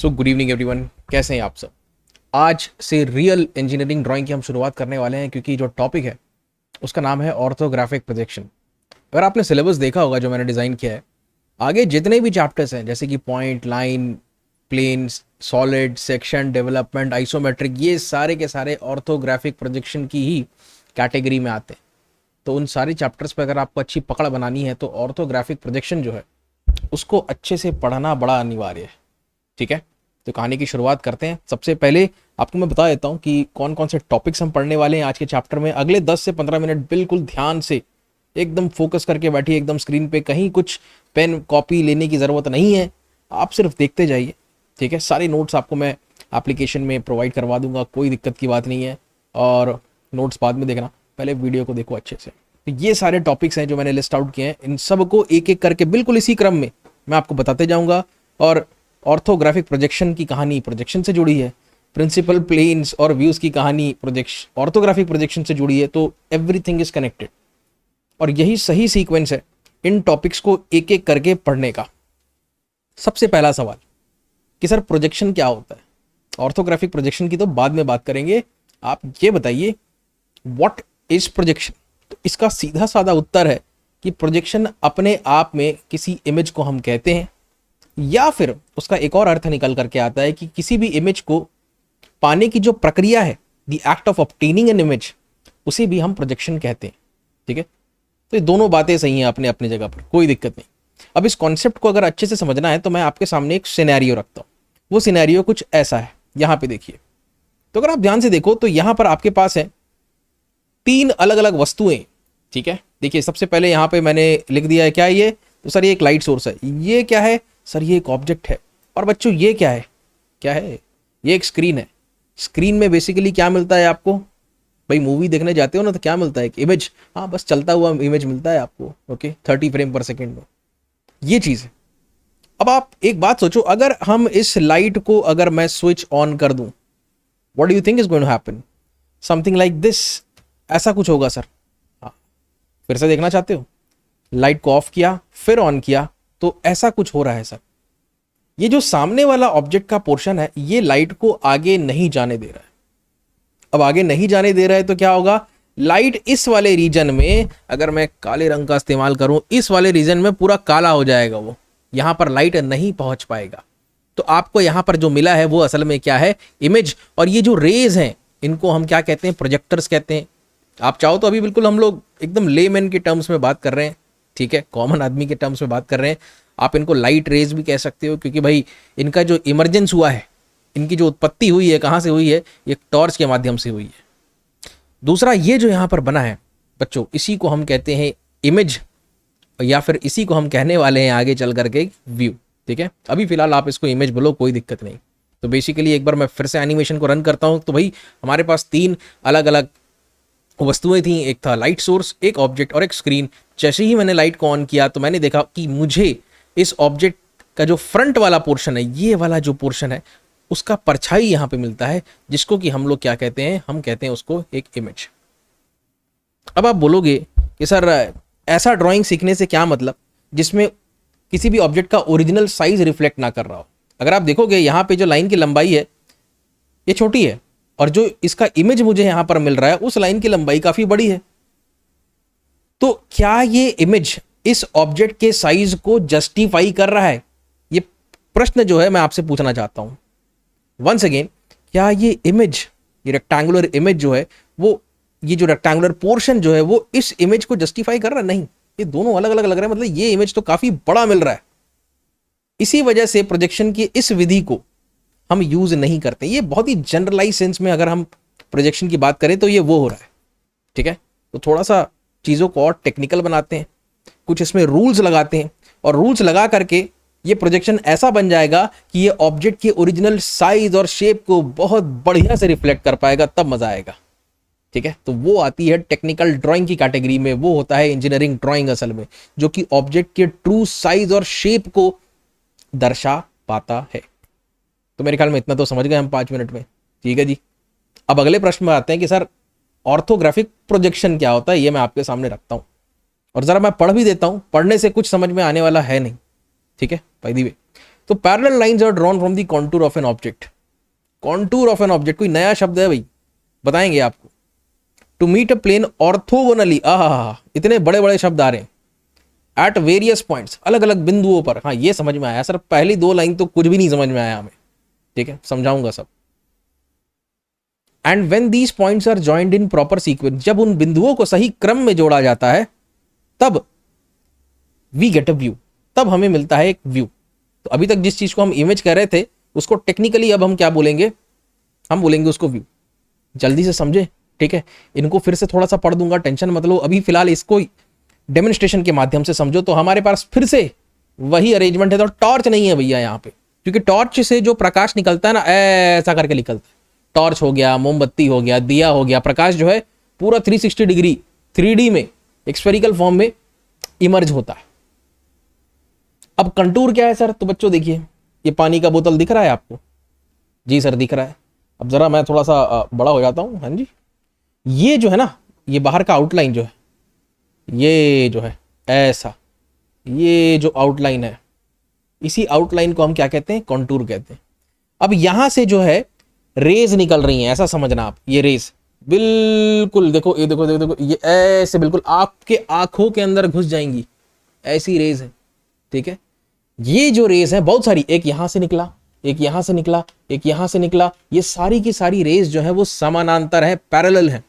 So good evening everyone, कैसे हैं आप सब। आज से रियल इंजीनियरिंग ड्राइंग की हम शुरुआत करने वाले हैं, क्योंकि जो टॉपिक है उसका नाम है ऑर्थोग्राफिक प्रोजेक्शन। अगर आपने सिलेबस देखा होगा जो मैंने डिज़ाइन किया है, आगे जितने भी चैप्टर्स हैं जैसे कि point, line, planes, solid, section, development, isometric, ये सारे के सारे ऑर्थोग्राफिक प्रोजेक्शन की ही कैटेगरी में आते हैं। तो उन सारे चैप्टर्स पर अगर आपको अच्छी पकड़ बनानी है तो ऑर्थोग्राफिक प्रोजेक्शन जो है उसको अच्छे से पढ़ना बड़ा अनिवार्य है। ठीक है, तो कहानी की शुरुआत करते हैं। सबसे पहले आपको मैं बता देता हूँ कि कौन कौन से टॉपिक्स हम पढ़ने वाले हैं आज के चैप्टर में। अगले 10 से 15 मिनट बिल्कुल ध्यान से एकदम फोकस करके बैठिए, एकदम स्क्रीन पे, कहीं कुछ पेन कॉपी लेने की ज़रूरत नहीं है, आप सिर्फ देखते जाइए। ठीक है, सारे नोट्स आपको मैं एप्लीकेशन में प्रोवाइड करवा दूंगा, कोई दिक्कत की बात नहीं है। और नोट्स बाद में देखना, पहले वीडियो को देखो अच्छे से। तो ये सारे टॉपिक्स हैं जो मैंने लिस्ट आउट किए हैं, इन सब को एक एक करके बिल्कुल इसी क्रम में मैं आपको बताते जाऊंगा। और ऑर्थोग्राफिक प्रोजेक्शन की कहानी प्रोजेक्शन से जुड़ी है, प्रिंसिपल प्लेन्स और व्यूज की कहानी प्रोजेक्शन ऑर्थोग्राफिक प्रोजेक्शन से जुड़ी है, तो एवरीथिंग इज कनेक्टेड। और यही सही सीक्वेंस है इन टॉपिक्स को एक एक करके पढ़ने का। सबसे पहला सवाल कि सर प्रोजेक्शन क्या होता है। ऑर्थोग्राफिक प्रोजेक्शन की तो बाद में बात करेंगे, आप ये बताइए व्हाट इज प्रोजेक्शन। तो इसका सीधा साधा उत्तर है कि प्रोजेक्शन अपने आप में किसी इमेज को हम कहते हैं, या फिर उसका एक और अर्थ निकल करके आता है कि किसी भी इमेज को पाने की जो प्रक्रिया है, the act of obtaining an image, उसे भी हम प्रोजेक्शन कहते हैं। ठीक है, तो ये दोनों बातें सही हैं अपने अपनी जगह पर, कोई दिक्कत नहीं। अब इस कॉन्सेप्ट को अगर अच्छे से समझना है तो मैं आपके सामने एक सिनेरियो रखता हूं। वो सिनेरियो कुछ ऐसा है, यहां पे देखिए। तो अगर आप ध्यान से देखो तो यहां पर आपके पास है 3 अलग अलग वस्तुएं। ठीक है, देखिए सबसे पहले यहां पे मैंने लिख दिया है क्या है ये, तो सर ये एक लाइट सोर्स है। ये क्या है सर, ये एक ऑब्जेक्ट है। और बच्चों ये क्या है, क्या है, ये एक स्क्रीन है। स्क्रीन में बेसिकली क्या मिलता है आपको, भाई मूवी देखने जाते हो ना तो क्या मिलता है, एक इमेज। हाँ, बस चलता हुआ इमेज मिलता है आपको। ओके, 30 फ्रेम पर सेकेंड में ये चीज है। अब आप एक बात सोचो, अगर हम इस लाइट को अगर मैं स्विच ऑन कर दूं, what do you think is going to happen, something like this. ऐसा कुछ होगा सर। हाँ, फिर से देखना चाहते हो, लाइट को ऑफ किया फिर ऑन किया, तो ऐसा कुछ हो रहा है सर। ये जो सामने वाला ऑब्जेक्ट का पोर्शन है, ये लाइट को आगे नहीं जाने दे रहा है। अब आगे नहीं जाने दे रहा है तो क्या होगा, लाइट इस वाले रीजन में, अगर मैं काले रंग का इस्तेमाल करूं, इस वाले रीजन में पूरा काला हो जाएगा, वो यहां पर लाइट नहीं पहुंच पाएगा। तो आपको यहां पर जो मिला है वो असल में क्या है, इमेज। और ये जो रेज हैं इनको हम क्या कहते हैं, प्रोजेक्टर्स कहते हैं। आप चाहो तो अभी बिल्कुल हम लोग एकदम लेमैन के टर्म्स में बात कर रहे हैं। ठीक है, कॉमन आदमी के टर्म्स में बात कर रहे हैं। आप इनको लाइट रेज भी कह सकते हो, क्योंकि भाई इनका जो इमरजेंस हुआ है, इनकी जो उत्पत्ति हुई है, कहाँ से हुई है, ये टॉर्च के माध्यम से हुई है। दूसरा, ये जो यहाँ पर बना है बच्चों, इसी को हम कहते हैं इमेज, या फिर इसी को हम कहने वाले हैं आगे चल करके व्यू। ठीक है, अभी फिलहाल आप इसको इमेज बोलो, कोई दिक्कत नहीं। तो बेसिकली एक बार मैं फिर से एनिमेशन को रन करता हूँ। तो भाई हमारे पास 3 अलग अलग वस्तुएं थी, एक था लाइट सोर्स, एक ऑब्जेक्ट और एक स्क्रीन। जैसे ही मैंने लाइट को ऑन किया तो मैंने देखा कि मुझे इस ऑब्जेक्ट का जो फ्रंट वाला पोर्शन है, ये वाला जो पोर्शन है, उसका परछाई यहां पे मिलता है, जिसको कि हम लोग क्या कहते हैं, हम कहते हैं उसको एक इमेज। अब आप बोलोगे कि सर ऐसा ड्राइंग सीखने से क्या मतलब जिसमें किसी भी ऑब्जेक्ट का ओरिजिनल साइज रिफ्लेक्ट ना कर रहा हो। अगर आप देखोगे यहां पे जो लाइन की लंबाई है ये छोटी है, और जो इसका इमेज मुझे यहां पर मिल रहा है उस लाइन की लंबाई काफी बड़ी है। तो क्या ये इमेज इस ऑब्जेक्ट के साइज को जस्टिफाई कर रहा है, ये प्रश्न जो है मैं आपसे पूछना चाहता हूं वंस अगेन। क्या ये इमेज, ये रेक्टेंगुलर इमेज जो है, वो ये जो रेक्टेंगुलर पोर्शन जो है वो इस इमेज को जस्टिफाई कर रहा है? नहीं, ये दोनों अलग अलग लग रहे हैं। मतलब ये इमेज तो काफी बड़ा मिल रहा है। इसी वजह से प्रोजेक्शन की इस विधि को हम यूज नहीं करते। ये बहुत ही जनरलाइज सेंस में अगर हम प्रोजेक्शन की बात करें तो ये वो हो रहा है। ठीक है, तो थोड़ा सा चीज़ों को और टेक्निकल बनाते हैं, कुछ इसमें रूल्स लगाते हैं, और रूल्स लगा करके ये प्रोजेक्शन ऐसा बन जाएगा कि ये ऑब्जेक्ट के ओरिजिनल साइज और शेप को बहुत बढ़िया से रिफ्लेक्ट कर पाएगा, तब मजा आएगा। ठीक है, तो वो आती है टेक्निकल ड्राइंग की कैटेगरी में, वो होता है इंजीनियरिंग ड्राइंग असल में, जो कि ऑब्जेक्ट के ट्रू साइज और शेप को दर्शा पाता है। तो मेरे ख्याल में इतना तो समझ गए हम 5 मिनट में। ठीक है जी, अब अगले प्रश्न में आते हैं कि सर ऑर्थोग्राफिक प्रोजेक्शन क्या होता है। ये मैं आपके सामने रखता हूं और जरा मैं पढ़ भी देता हूं, पढ़ने से कुछ समझ में आने वाला है नहीं। ठीक है, बाय द वे तो parallel lines are drawn from the contour of an object. Contour of an object कोई नया शब्द है भाई, बताएंगे आपको। To meet a plane orthogonally, आहा इतने बड़े बड़े शब्द आ रहे हैं। एट वेरियस पॉइंट्स, अलग अलग बिंदुओं पर। हाँ ये समझ में आया सर, पहली दो लाइन तो कुछ भी नहीं समझ में आया हमें, ठीक है समझाऊंगा सब। And when these points are joined in proper sequence, जब उन बिंदुओं को सही क्रम में जोड़ा जाता है तब वी गेट अ व्यू, तब हमें मिलता है एक व्यू। तो अभी तक जिस चीज को हम इमेज कह रहे थे उसको टेक्निकली अब हम क्या बोलेंगे, हम बोलेंगे उसको व्यू। जल्दी से समझे, ठीक है। इनको फिर से थोड़ा सा पढ़ दूंगा, टेंशन मत लो। अभी फिलहाल इसको डेमोन्स्ट्रेशन के माध्यम से समझो। तो हमारे पास फिर से वही अरेंजमेंट है, तो टॉर्च नहीं है भैया यहाँ पे, क्योंकि टॉर्च से जो प्रकाश निकलता है ना, ऐसा करके निकलता है। टॉर्च हो गया, मोमबत्ती हो गया, दिया हो गया, प्रकाश जो है पूरा 360 डिग्री 3D में स्फेरिकल फॉर्म में इमर्ज होता है। अब कंटूर क्या है सर, तो बच्चों देखिए ये पानी का बोतल दिख रहा है आपको, जी सर दिख रहा है। अब जरा मैं थोड़ा सा बड़ा हो जाता हूँ, हाँ जी। ये जो है ना, ये बाहर का आउटलाइन जो है, ये जो है ऐसा, ये जो आउटलाइन है, इसी आउटलाइन को हम क्या कहते हैं, कॉन्टूर कहते हैं। अब यहां से जो है रेज निकल रही हैं, ऐसा समझना आप। ये रेज बिल्कुल देखो, ये देखो देखो देखो, ये ऐसे बिल्कुल आपके आंखों के अंदर घुस जाएंगी, ऐसी रेज है, ठीक है। ये जो रेज है बहुत सारी, एक यहां से निकला, एक यहां से निकला, एक यहां से निकला, ये सारी की सारी रेज जो है वो समानांतर है, पैरेलल है,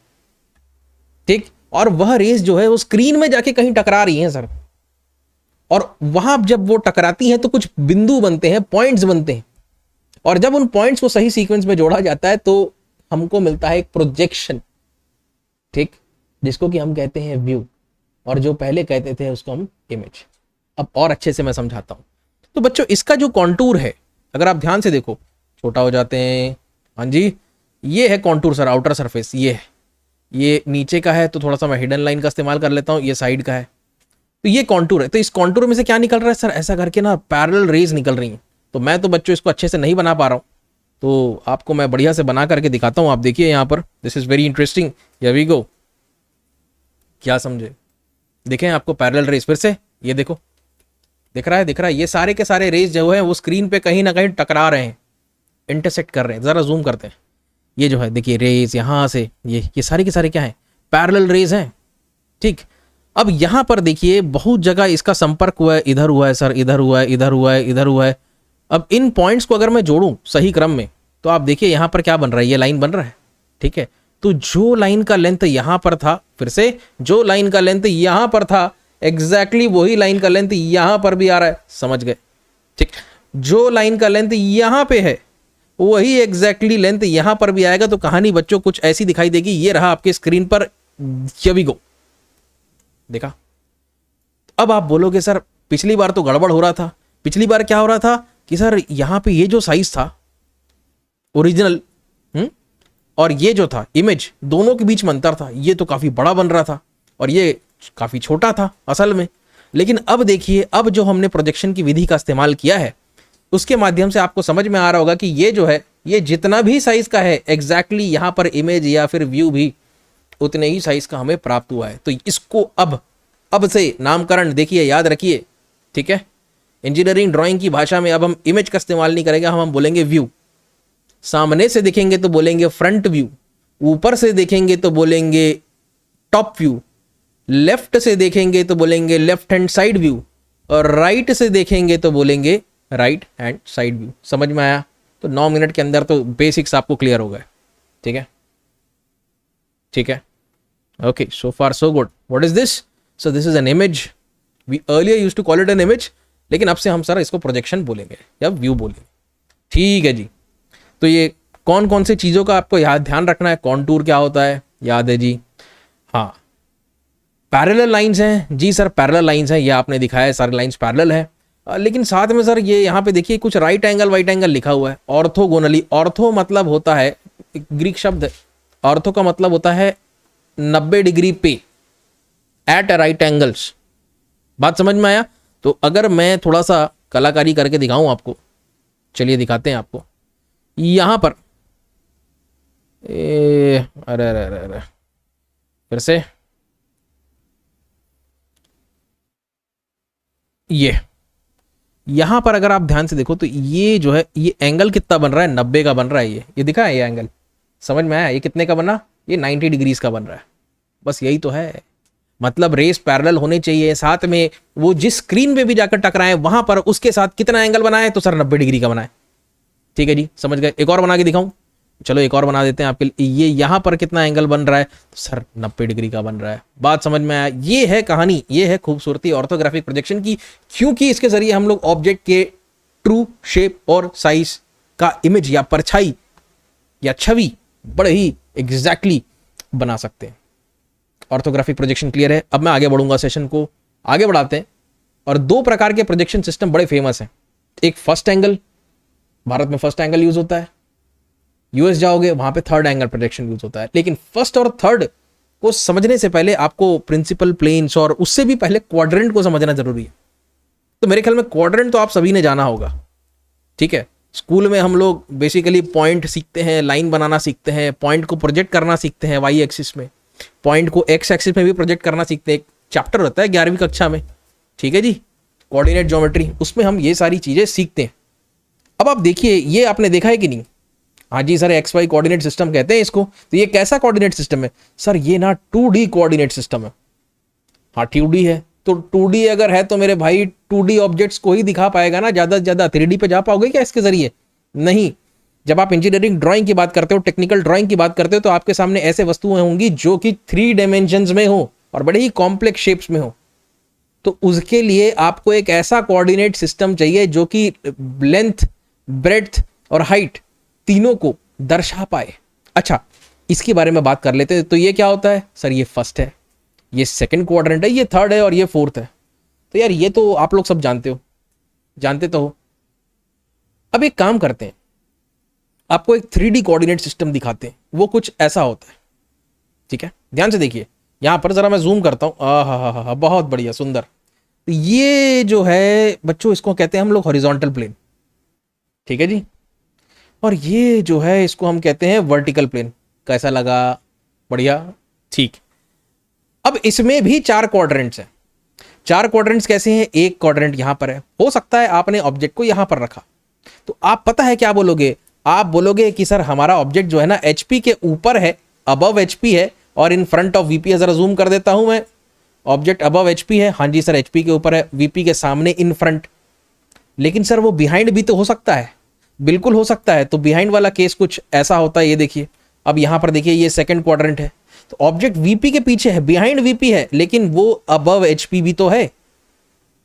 ठीक। और वह रेज जो है वो स्क्रीन में जाके कहीं टकरा रही है सर, और वहां जब वो टकराती हैं तो कुछ बिंदु बनते हैं, पॉइंट्स बनते हैं, और जब उन पॉइंट्स को सही सीक्वेंस में जोड़ा जाता है तो हमको मिलता है एक प्रोजेक्शन, ठीक, जिसको कि हम कहते हैं व्यू, और जो पहले कहते थे उसको हम इमेज। अब और अच्छे से मैं समझाता हूं। तो बच्चों इसका जो कॉन्टूर है, अगर आप ध्यान से देखो, छोटा हो जाते हैं, हाँ जी, ये है कॉन्टूर सर, आउटर सरफेस ये है। ये नीचे का है तो थोड़ा सा मैं हिडन लाइन का इस्तेमाल कर लेता हूँ, ये साइड का है, तो ये कॉन्टूर है। तो इस कॉन्टूर में से क्या निकल रहा है सर, ऐसा करके ना पैरेलल रेज निकल रही हैं। तो मैं तो बच्चों इसको अच्छे से नहीं बना पा रहा हूँ, तो आपको मैं बढ़िया से बना करके दिखाता हूँ। आप देखिए यहाँ पर, this is very interesting, here we go. क्या समझे, देखें आपको पैरेलल रेज फिर से, ये देखो दिख रहा है, दिख रहा है, ये सारे के सारे रेज जो है वो स्क्रीन पे कहीं ना कहीं टकरा रहे हैं, इंटरसेक्ट कर रहे हैं। जरा जूम करते हैं, ये जो है देखिए रेज यहाँ से, ये सारे के सारे क्या है, पैरेलल रेज हैं, ठीक। अब यहां पर देखिए बहुत जगह इसका संपर्क हुआ है, इधर हुआ है सर, इधर हुआ है, इधर हुआ है, इधर हुआ है। अब इन पॉइंट्स को अगर मैं जोड़ूं सही क्रम में तो आप देखिए यहां पर क्या बन रहा है, ये लाइन बन रहा है, ठीक है। तो जो लाइन का लेंथ यहां पर था, फिर से जो लाइन का लेंथ यहां पर था, एग्जैक्टली वही लाइन का लेंथ यहां पर भी आ रहा है, समझ गए, ठीक। जो लाइन का लेंथ यहां पे है वही एग्जैक्टली लेंथ यहां पर भी आएगा। तो कहानी बच्चों कुछ ऐसी दिखाई देगी, ये रहा आपके स्क्रीन पर, हियर वी गो, देखा। अब आप बोलोगे सर पिछली बार तो गड़बड़ हो रहा था। पिछली बार क्या हो रहा था कि सर यहां पे ये जो साइज था ओरिजिनल, और ये जो था इमेज, दोनों के बीच में अंतर था। ये तो काफी बड़ा बन रहा था और ये काफी छोटा था असल में। लेकिन अब देखिए, अब जो हमने प्रोजेक्शन की विधि का इस्तेमाल किया है उसके माध्यम से आपको समझ में आ रहा होगा कि ये जो है, ये जितना भी साइज का है एग्जैक्टली यहां पर इमेज या फिर व्यू भी उतने ही साइज का हमें प्राप्त हुआ है। तो इसको अब से नामकरण देखिए, याद रखिए, ठीक है। इंजीनियरिंग ड्राइंग की भाषा में अब हम इमेज का इस्तेमाल नहीं करेंगे, हम बोलेंगे व्यू। सामने से देखेंगे तो बोलेंगे फ्रंट व्यू, ऊपर से देखेंगे तो बोलेंगे टॉप व्यू, लेफ्ट से देखेंगे तो बोलेंगे लेफ्ट हैंड साइड व्यू, और राइट से देखेंगे तो बोलेंगे राइट हैंड साइड व्यू। समझ में आया? तो 9 मिनट के अंदर तो बेसिक्स आपको क्लियर हो गए, ठीक है, ठीक है। Okay, so far so good. What is this? So this is an image. We earlier used to call it an image, लेकिन अब से हम सर इसको प्रोजेक्शन बोलेंगे या व्यू बोलेंगे, ठीक है जी। तो ये कौन कौन सी चीज़ों का आपको याद ध्यान रखना है। कॉन्टूर क्या होता है, याद है जी, हाँ। पैरेलल लाइंस हैं जी सर, पैरेलल लाइंस हैं, ये आपने दिखाया है, सारी लाइंस पैरेलल है। लेकिन साथ में सर ये यहाँ पे देखिए कुछ राइट एंगल वाइट एंगल लिखा हुआ है। ऑर्थोगोनली, ऑर्थो मतलब होता है, ग्रीक शब्द है, ऑर्थो का मतलब होता है 90 डिग्री पे, एट राइट एंगल्स। बात समझ में आया? तो अगर मैं थोड़ा सा कलाकारी करके दिखाऊं आपको, चलिए दिखाते हैं आपको। यहां पर अरे अरे अरे अरे, फिर से ये यहां पर अगर आप ध्यान से देखो तो ये जो है ये एंगल कितना बन रहा है, 90 का बन रहा है। ये दिखा है, ये एंगल समझ में आया? ये कितने का बना? ये 90 डिग्रीज का बन रहा है। बस यही तो है, मतलब रेस पैरेलल होने चाहिए, साथ में वो जिस स्क्रीन पे भी जाकर टकराए वहां पर उसके साथ कितना एंगल बनाए, तो सर 90 डिग्री का बनाए। ठीक है जी, समझ गए? एक और बना के दिखाऊं? चलो एक और बना देते हैं आपके लिए। ये यहां पर कितना एंगल बन रहा है, तो सर 90 डिग्री का बन रहा है। बात समझ में आया? ये है कहानी, ये है खूबसूरती ऑर्थोग्राफिक प्रोजेक्शन की, क्योंकि इसके जरिए हम लोग ऑब्जेक्ट के ट्रू शेप और साइज का इमेज या परछाई या छवि बड़े ही एग्जैक्टली बना सकते हैं। ऑर्थोग्राफिक प्रोजेक्शन क्लियर है? अब मैं आगे बढ़ूंगा, सेशन को आगे बढ़ाते हैं। और दो प्रकार के प्रोजेक्शन सिस्टम बड़े फेमस हैं। एक फर्स्ट एंगल, भारत में फर्स्ट एंगल यूज होता है। यूएस जाओगे वहां पे थर्ड एंगल प्रोजेक्शन यूज होता है। लेकिन फर्स्ट और थर्ड को समझने से पहले आपको प्रिंसिपल प्लेन्स और उससे भी पहले क्वाड्रेंट को समझना जरूरी है। तो मेरे ख्याल में क्वाड्रेंट तो आप सभी ने जाना होगा। ठीक है, स्कूल में हम लोग बेसिकली पॉइंट सीखते हैं, लाइन बनाना सीखते हैं, पॉइंट को प्रोजेक्ट करना सीखते हैं वाई एक्सिस में, पॉइंट को एक्स एक्सिस में भी प्रोजेक्ट करना सीखते हैं। एक चैप्टर होता है 11वीं कक्षा में, ठीक है जी, कोऑर्डिनेट ज्योमेट्री, उसमें हम ये सारी चीजें सीखते हैं। अब आप देखिए, ये आपने देखा है कि नहीं? हाँ जी sir, X Y coordinate system कहते हैं इसको। तो ये कैसा कोऑर्डिनेट सिस्टम है सर? ये ना 2D कोऑर्डिनेट सिस्टम है। हाँ 2D है, तो 2D अगर है तो मेरे भाई 2D ऑब्जेक्ट्स को ही दिखा पाएगा ना, ज्यादा से ज्यादा 3D पे जा पाओगे क्या इसके जरिए? नहीं। जब आप इंजीनियरिंग ड्राइंग की बात करते हो, टेक्निकल ड्राइंग की बात करते हो, तो आपके सामने ऐसे वस्तुएं होंगी जो कि 3 डायमेंशंस में हो और बड़े ही कॉम्प्लेक्स शेप्स में हो। तो उसके लिए आपको एक ऐसा कोऑर्डिनेट सिस्टम चाहिए जो कि लेंथ, ब्रेड्थ और हाइट तीनों को दर्शा पाए। अच्छा, इसके बारे में बात कर लेते हैं। तो ये क्या होता है सर? ये फर्स्ट है, ये सेकंड क्वाड्रेंट है, ये थर्ड है और ये फोर्थ है। तो यार ये तो आप लोग सब जानते हो, जानते तो हो। अब एक काम करते हैं, आपको एक 3D कोऑर्डिनेट सिस्टम दिखाते हैं। वो कुछ ऐसा होता है, ठीक है? ध्यान से देखिए, यहां पर जरा मैं जूम करता हूं। हा, बहुत बढ़िया, सुंदर। तो ये जो है बच्चों, इसको कहते हैं हम लोग हॉरिजॉन्टल प्लेन, ठीक है जी। और ये जो है इसको हम कहते हैं वर्टिकल प्लेन। कैसा लगा? बढ़िया, ठीक। अब इसमें भी 4 क्वाड्रेंट्स हैं। 4 क्वाड्रेंट्स कैसे हैं? एक क्वाड्रेंट यहां पर है, हो सकता है आपने ऑब्जेक्ट को यहां पर रखा, तो आप पता है क्या बोलोगे? आप बोलोगे कि सर हमारा ऑब्जेक्ट जो है ना HP के ऊपर है, अबव HP है, और इन फ्रंट ऑफ VP है। जरा जूम कर देता हूं मैं, ऑब्जेक्ट अबव HP है। हाँ जी सर, HP के ऊपर है, VP के सामने, इन फ्रंट। लेकिन सर वो बिहाइंड भी तो हो सकता है। बिल्कुल हो सकता है। तो बिहाइंड वाला केस कुछ ऐसा होता है, ये देखिए। अब यहां पर देखिए, ये सेकंड क्वाड्रेंट है, तो ऑब्जेक्ट VP के पीछे है, बिहाइंड VP है, लेकिन वो अबव HP भी तो है।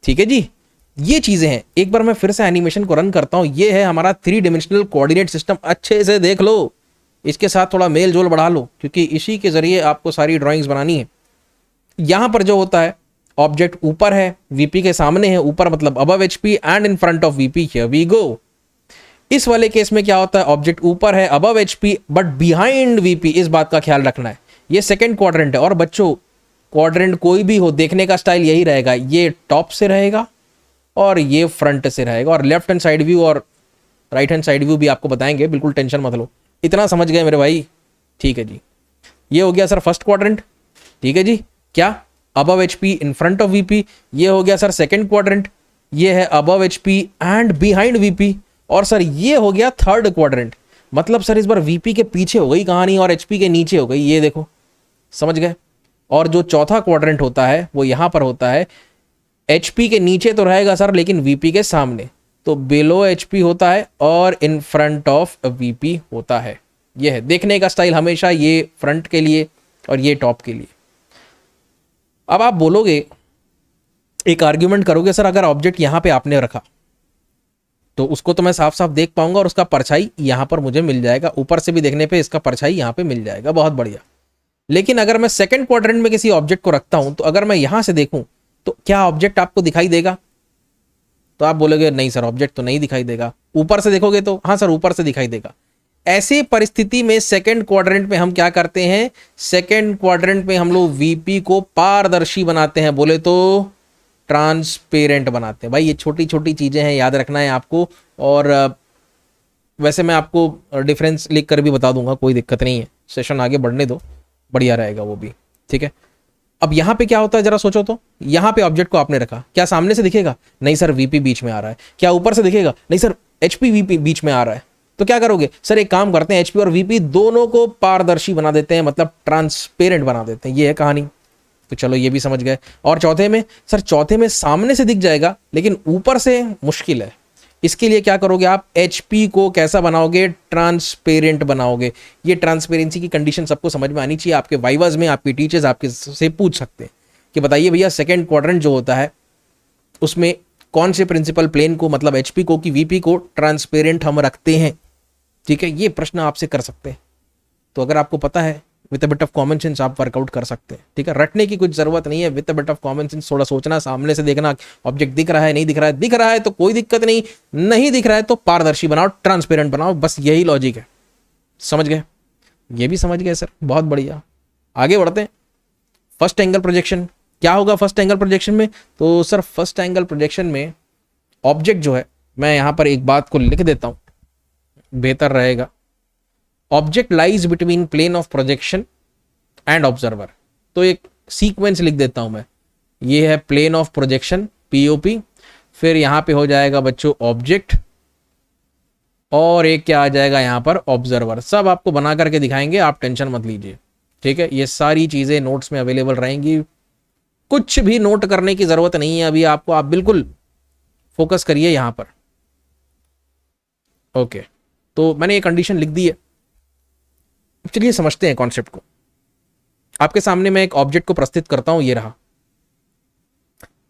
ठीक है जी, ये चीजें हैं। एक बार मैं फिर से एनिमेशन को रन करता हूं। ये है हमारा 3 डायमेंशनल कोऑर्डिनेट सिस्टम। अच्छे से देख लो, इसके साथ थोड़ा मेल जोल बढ़ा लो, क्योंकि इसी के जरिए आपको सारी ड्राइंग्स बनानी है। यहां पर जो होता है, ऑब्जेक्ट ऊपर है, VP के सामने है, ऊपर मतलब above HP and in front of VP। Here we go. इस वाले केस में क्या होता है? ऑब्जेक्ट ऊपर है, above HP, but behind VP। इस बात का ख्याल रखना है। ये सेकंड क्वाड्रेंट है। और बच्चों, क्वाड्रेंट कोई भी हो, देखने का स्टाइल यही रहेगा, ये टॉप से रहेगा और ये फ्रंट से रहेगा। और लेफ्ट हैंड साइड व्यू और राइट हैंड साइड व्यू भी आपको बताएंगे, बिल्कुल टेंशन मत लो। इतना समझ गए मेरे भाई? ठीक है जी, ये हो गया सर फर्स्ट क्वाड्रेंट। ठीक है जी, क्या? Above HP in front of VP। ये हो गया सर सेकंड क्वाड्रेंट, ये है above HP and behind VP। और सर ये हो गया थर्ड क्वाड्रेंट। मतलब सर इस बार VP के पीछे हो गई कहानी और HP के नीचे हो गई, ये देखो, समझ गए? और जो चौथा क्वाड्रेंट होता है वो यहां पर होता है। HP के नीचे तो रहेगा सर, लेकिन VP के सामने, तो बिलो HP होता है और इन फ्रंट ऑफ VP होता है। ये है देखने का स्टाइल, हमेशा ये फ्रंट के लिए और ये टॉप के लिए। अब आप बोलोगे, एक आर्ग्यूमेंट करोगे, सर अगर ऑब्जेक्ट यहां पे आपने रखा तो उसको तो मैं साफ साफ देख पाऊंगा और उसका परछाई यहां पर मुझे मिल जाएगा, ऊपर से भी देखने पे इसका परछाई यहां पे मिल जाएगा, बहुत बढ़िया। लेकिन अगर मैं सेकंड क्वाड्रेंट में किसी ऑब्जेक्ट को रखता हूं, तो अगर मैं यहां से देखूं तो क्या ऑब्जेक्ट आपको दिखाई देगा? तो आप बोलोगे नहीं सर, ऑब्जेक्ट तो नहीं दिखाई देगा। ऊपर से देखोगे तो हाँ सर, ऊपर से दिखाई देगा। ऐसी परिस्थिति में सेकंड क्वाड्रेंट में हम क्या करते हैं? सेकंड क्वाड्रेंट में हम लोग VP को पारदर्शी बनाते हैं, बोले तो ट्रांसपेरेंट बनाते हैं। भाई ये छोटी छोटी चीजें हैं, याद रखना है आपको। और वैसे मैं आपको डिफरेंस लिख कर भी बता दूंगा, कोई दिक्कत नहीं है। सेशन आगे बढ़ने दो, बढ़िया रहेगा वो भी, ठीक है। अब यहाँ पे क्या होता है जरा सोचो तो, यहाँ पे ऑब्जेक्ट को आपने रखा, क्या सामने से दिखेगा? नहीं सर, वीपी बीच में आ रहा है। क्या ऊपर से दिखेगा? नहीं सर, एचपी वीपी बीच में आ रहा है। तो क्या करोगे सर? एक काम करते हैं, एचपी और वीपी दोनों को पारदर्शी बना देते हैं, मतलब ट्रांसपेरेंट बना देते हैं। ये है कहानी। तो चलो ये भी समझ गए। और चौथे में सर, चौथे में सामने से दिख जाएगा लेकिन ऊपर से मुश्किल है। इसके लिए क्या करोगे आप? एचपी को कैसा बनाओगे? ट्रांसपेरेंट बनाओगे। ये ट्रांसपेरेंसी की कंडीशन सबको समझ में आनी चाहिए। आपके वाइवाज में आपके टीचर्स आपके से पूछ सकते हैं कि बताइए भैया सेकंड क्वाड्रेंट जो होता है उसमें कौन से प्रिंसिपल प्लेन को, मतलब एचपी को कि वीपी को ट्रांसपेरेंट हम रखते हैं। ठीक है, ये प्रश्न आपसे कर सकते हैं। तो अगर आपको पता है, with a bit of common sense आप वर्कआउट कर सकते हैं। ठीक है, रटने की कुछ जरूरत नहीं है। With a bit of common sense थोड़ा सोचना, सामने से देखना, ऑब्जेक्ट दिख रहा है नहीं दिख रहा है, दिख रहा है तो कोई दिक्कत नहीं, नहीं दिख रहा है तो पारदर्शी बनाओ, ट्रांसपेरेंट बनाओ, बस यही लॉजिक है। समझ गए? ये भी समझ गए सर, बहुत बढ़िया। आगे बढ़ते हैं। फर्स्ट एंगल प्रोजेक्शन क्या होगा? फर्स्ट एंगल प्रोजेक्शन में तो सर, फर्स्ट एंगल प्रोजेक्शन में ऑब्जेक्ट जो है, मैं यहां पर एक बात को लिख देता हूं, बेहतर रहेगा। Object lies between plane of projection and observer. तो एक सीक्वेंस लिख देता हूं मैं। ये है प्लेन ऑफ प्रोजेक्शन पीओपी, फिर यहां पे हो जाएगा बच्चों ऑब्जेक्ट, और एक क्या आ जाएगा यहां पर? ऑब्जर्वर। सब आपको बना करके दिखाएंगे, आप टेंशन मत लीजिए। ठीक है, ये सारी चीजें नोट्स में अवेलेबल रहेंगी, कुछ भी नोट करने की जरूरत नहीं है अभी आपको। आप बिल्कुल फोकस करिए यहां पर। ओके, तो मैंने ये कंडीशन लिख दी है। चलिए समझते हैं कॉन्सेप्ट को। आपके सामने मैं एक ऑब्जेक्ट को प्रस्तुत करता हूं, ये रहा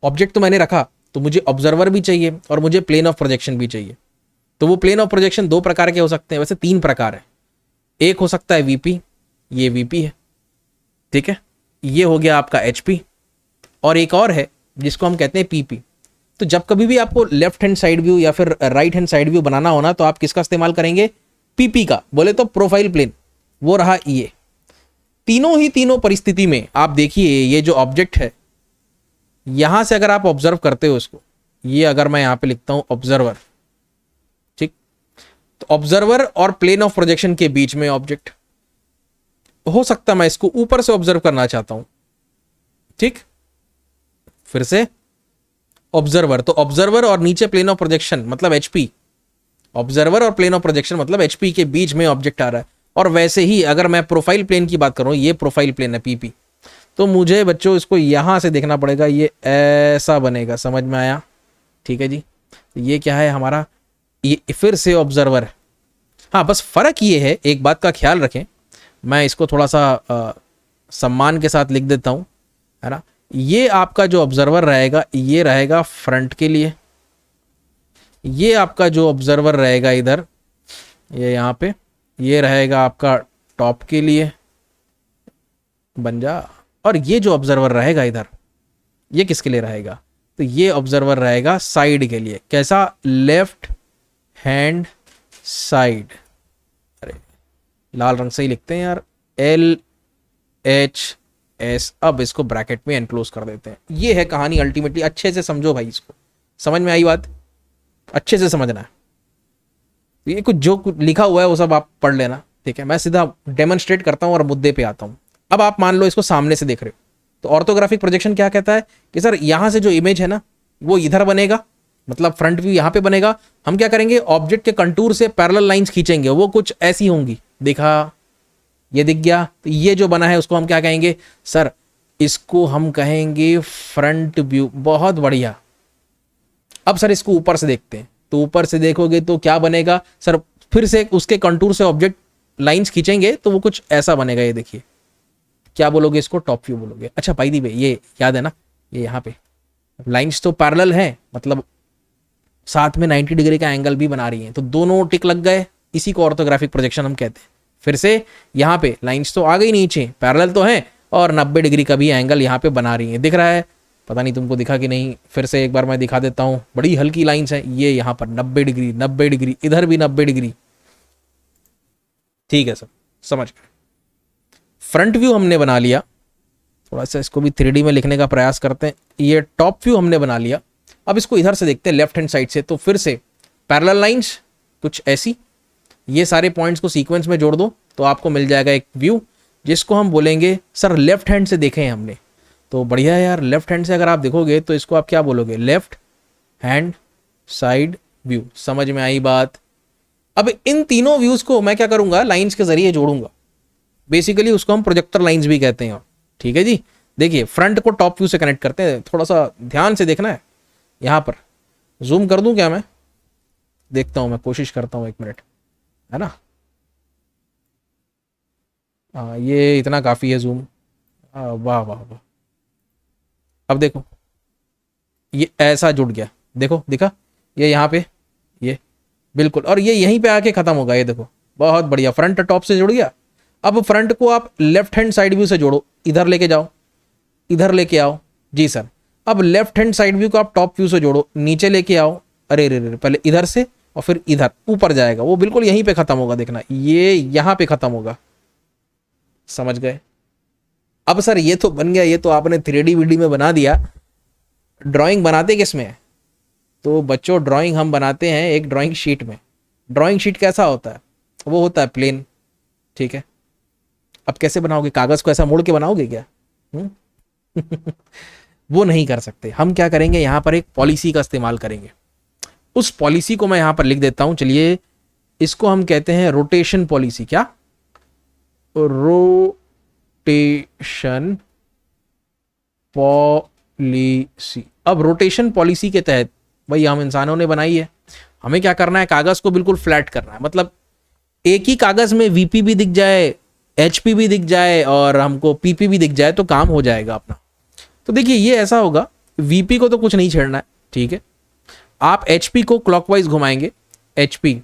ऑब्जेक्ट। तो मैंने रखा, तो मुझे ऑब्जर्वर भी चाहिए और मुझे प्लेन ऑफ प्रोजेक्शन भी चाहिए। तो वो प्लेन ऑफ प्रोजेक्शन दो प्रकार के हो सकते हैं, वैसे तीन प्रकार है। एक हो सकता है वीपी, ये वीपी है। ठीक है, ये हो गया आपका एचपी, और एक और है जिसको हम कहते हैं पीपी। तो जब कभी भी आपको लेफ्ट हैंड साइड व्यू या फिर राइट हैंड साइड व्यू बनाना हो ना, तो आप किसका इस्तेमाल करेंगे? पीपी का। बोले तो प्रोफाइल प्लेन, वो रहा ये। तीनों परिस्थिति में आप देखिए, ये जो ऑब्जेक्ट है, यहां से अगर आप ऑब्जर्व करते हो इसको, ये अगर मैं यहां पे लिखता हूं ऑब्जर्वर, ठीक, तो ऑब्जर्वर और प्लेन ऑफ प्रोजेक्शन के बीच में ऑब्जेक्ट हो सकता, मैं इसको ऊपर से ऑब्जर्व करना चाहता हूं। ठीक, फिर से ऑब्जर्वर, तो ऑब्जर्वर और नीचे प्लेन ऑफ प्रोजेक्शन मतलब एचपी। ऑब्जर्वर और प्लेन ऑफ प्रोजेक्शन मतलब एचपी के बीच में ऑब्जेक्ट आ रहा है। और वैसे ही अगर मैं प्रोफाइल प्लेन की बात करूं, ये प्रोफाइल प्लेन है पीपी, तो मुझे बच्चों इसको यहां से देखना पड़ेगा, ये ऐसा बनेगा। समझ में आया? ठीक है जी, ये क्या है हमारा? ये फिर से ऑब्जर्वर है। हाँ, बस फर्क ये है, एक बात का ख्याल रखें, मैं इसको थोड़ा सा सम्मान के साथ लिख देता हूं, है ना। ये आपका जो ऑब्जर्वर रहेगा, ये रहेगा फ्रंट के लिए। ये आपका जो ऑब्जर्वर रहेगा इधर, ये यहाँ पे, ये रहेगा आपका टॉप के लिए, बन जा। और ये जो ऑब्जर्वर रहेगा इधर, ये किसके लिए रहेगा? तो ये ऑब्जर्वर रहेगा साइड के लिए। कैसा? Left hand side. अरे लाल रंग से ही लिखते हैं यार, LHS। अब इसको ब्रैकेट में एनक्लोज कर देते हैं। ये है कहानी अल्टीमेटली। अच्छे से समझो भाई, इसको समझ में आई बात? अच्छे से समझना है। ये कुछ जो कुछ लिखा हुआ है वो सब आप पढ़ लेना, ठीक है। मैं सीधा डेमोन्स्ट्रेट करता हूं और मुद्दे पे आता हूं। अब आप मान लो इसको सामने से देख रहे हो, तो ऑर्थोग्राफिक प्रोजेक्शन क्या कहता है कि सर यहां से जो इमेज है ना, वो इधर बनेगा, मतलब फ्रंट व्यू यहां पे बनेगा। हम क्या करेंगे? ऑब्जेक्ट के कंटूर से पैरेलल लाइंस खींचेंगे, वो कुछ ऐसी होंगी। देखा, ये दिख गया। तो ये जो बना है उसको हम क्या कहेंगे? सर इसको हम कहेंगे फ्रंट व्यू। बहुत बढ़िया। अब सर इसको ऊपर से देखते हैं, तो ऊपर से देखोगे तो क्या बनेगा? सर फिर से उसके कंटूर से ऑब्जेक्ट लाइंस खींचेंगे तो वो कुछ ऐसा बनेगा। ये देखिए, क्या बोलोगे इसको? टॉप व्यू बोलोगे। अच्छा भाई दी भाई, ये याद है ना, ये यहाँ पे लाइंस तो पैरेलल हैं, मतलब साथ में 90 डिग्री का एंगल भी बना रही हैं, तो दोनों टिक लग गए। इसी को ऑर्थोग्राफिक प्रोजेक्शन हम कहते हैं। फिर से यहाँ पे लाइंस तो आ गई नीचे, पैरेलल तो हैं, और 90 डिग्री का भी एंगल यहाँ पे बना रही है। दिख रहा है? पता नहीं तुमको दिखा कि नहीं। फिर से एक बार मैं दिखा देता हूँ, बड़ी हल्की लाइंस है। ये यहाँ पर 90 डिग्री, 90 डिग्री, इधर भी 90 डिग्री। ठीक है सर, समझ गए। फ्रंट व्यू हमने बना लिया। थोड़ा सा इसको भी 3D में लिखने का प्रयास करते हैं। ये टॉप व्यू हमने बना लिया। अब इसको इधर से देखते हैं, लेफ्ट हैंड साइड से। तो फिर से पैरेलल लाइंस कुछ ऐसी, ये सारे पॉइंट्स को सीक्वेंस में जोड़ दो तो आपको मिल जाएगा एक व्यू, जिसको हम बोलेंगे सर लेफ्ट हैंड से देखें हमने, तो बढ़िया है यार। लेफ्ट हैंड से अगर आप देखोगे तो इसको आप क्या बोलोगे, लेफ्ट हैंड साइड व्यू। समझ में आई बात। अब इन तीनों व्यूज को मैं क्या करूंगा, लाइंस के जरिए जोड़ूंगा। बेसिकली उसको हम प्रोजेक्टर लाइंस भी कहते हैं। ठीक है जी। देखिए फ्रंट को टॉप व्यू से कनेक्ट करते हैं, थोड़ा सा ध्यान से देखना है। यहां पर जूम कर दूं क्या मैं, देखता हूं, मैं कोशिश करता हूं, 1 मिनट, है ना। हाँ ये इतना काफ़ी है जूम। वाह वाह वाह। अब देखो ये ऐसा जुड़ गया, देखो दिखा, ये यहाँ पे, ये बिल्कुल, और ये यहीं पे आके खत्म होगा। ये देखो बहुत बढ़िया, फ्रंट टॉप से जुड़ गया। अब फ्रंट को आप लेफ्ट हैंड साइड व्यू से जोड़ो, इधर लेके जाओ, इधर लेके आओ। जी सर। अब लेफ्ट हैंड साइड व्यू को आप टॉप व्यू से जोड़ो, नीचे लेके आओ। अरे रे रे, पहले इधर से और फिर इधर ऊपर जाएगा, वो बिल्कुल यहीं पे खत्म होगा, देखना ये यहाँ पे खत्म होगा। समझ गए। अब सर ये तो बन गया, ये तो आपने 3D वीडी में बना दिया। ड्राइंग बनाते किस में है? तो बच्चों ड्राइंग हम बनाते हैं एक ड्राइंग शीट में। ड्राइंग शीट कैसा होता है? वो होता है प्लेन। ठीक है। अब कैसे बनाओगे, कागज को ऐसा मोड़ के बनाओगे क्या? वो नहीं कर सकते। हम क्या करेंगे, यहां पर एक पॉलिसी का इस्तेमाल करेंगे। उस पॉलिसी को मैं यहां पर लिख देता हूं, चलिए इसको हम कहते हैं रोटेशन पॉलिसी। क्या? Rotation policy. अब रोटेशन पॉलिसी के तहत भाई हम इंसानों ने बनाई है, हमें क्या करना है, कागज को बिल्कुल फ्लैट करना है। मतलब एक ही कागज में वीपी भी दिख जाए, एचपी भी दिख जाए और हमको पीपी भी दिख जाए तो काम हो जाएगा अपना। तो देखिए ये ऐसा होगा, वीपी को तो कुछ नहीं छेड़ना है। ठीक है। आप एचपी को क्लॉकवाइज घुमाएंगे, एचपी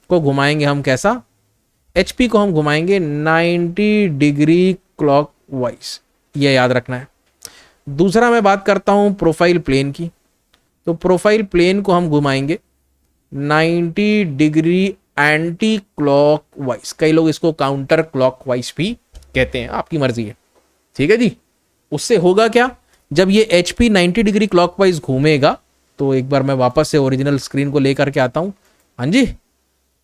को घुमाएंगे हम कैसा, एचपी को हम घुमाएंगे 90 डिग्री क्लॉकवाइज, ये याद रखना है। दूसरा मैं बात करता हूं प्रोफाइल प्लेन की, तो प्रोफाइल प्लेन को हम घुमाएंगे 90 डिग्री एंटी क्लॉकवाइज। कई लोग इसको काउंटर क्लॉकवाइज भी कहते हैं, आपकी मर्जी है। ठीक है जी। उससे होगा क्या, जब ये एचपी 90 डिग्री क्लॉकवाइज घूमेगा, तो एक बार मैं वापस से ओरिजिनल स्क्रीन को लेकर के आता हूं। हाँ जी।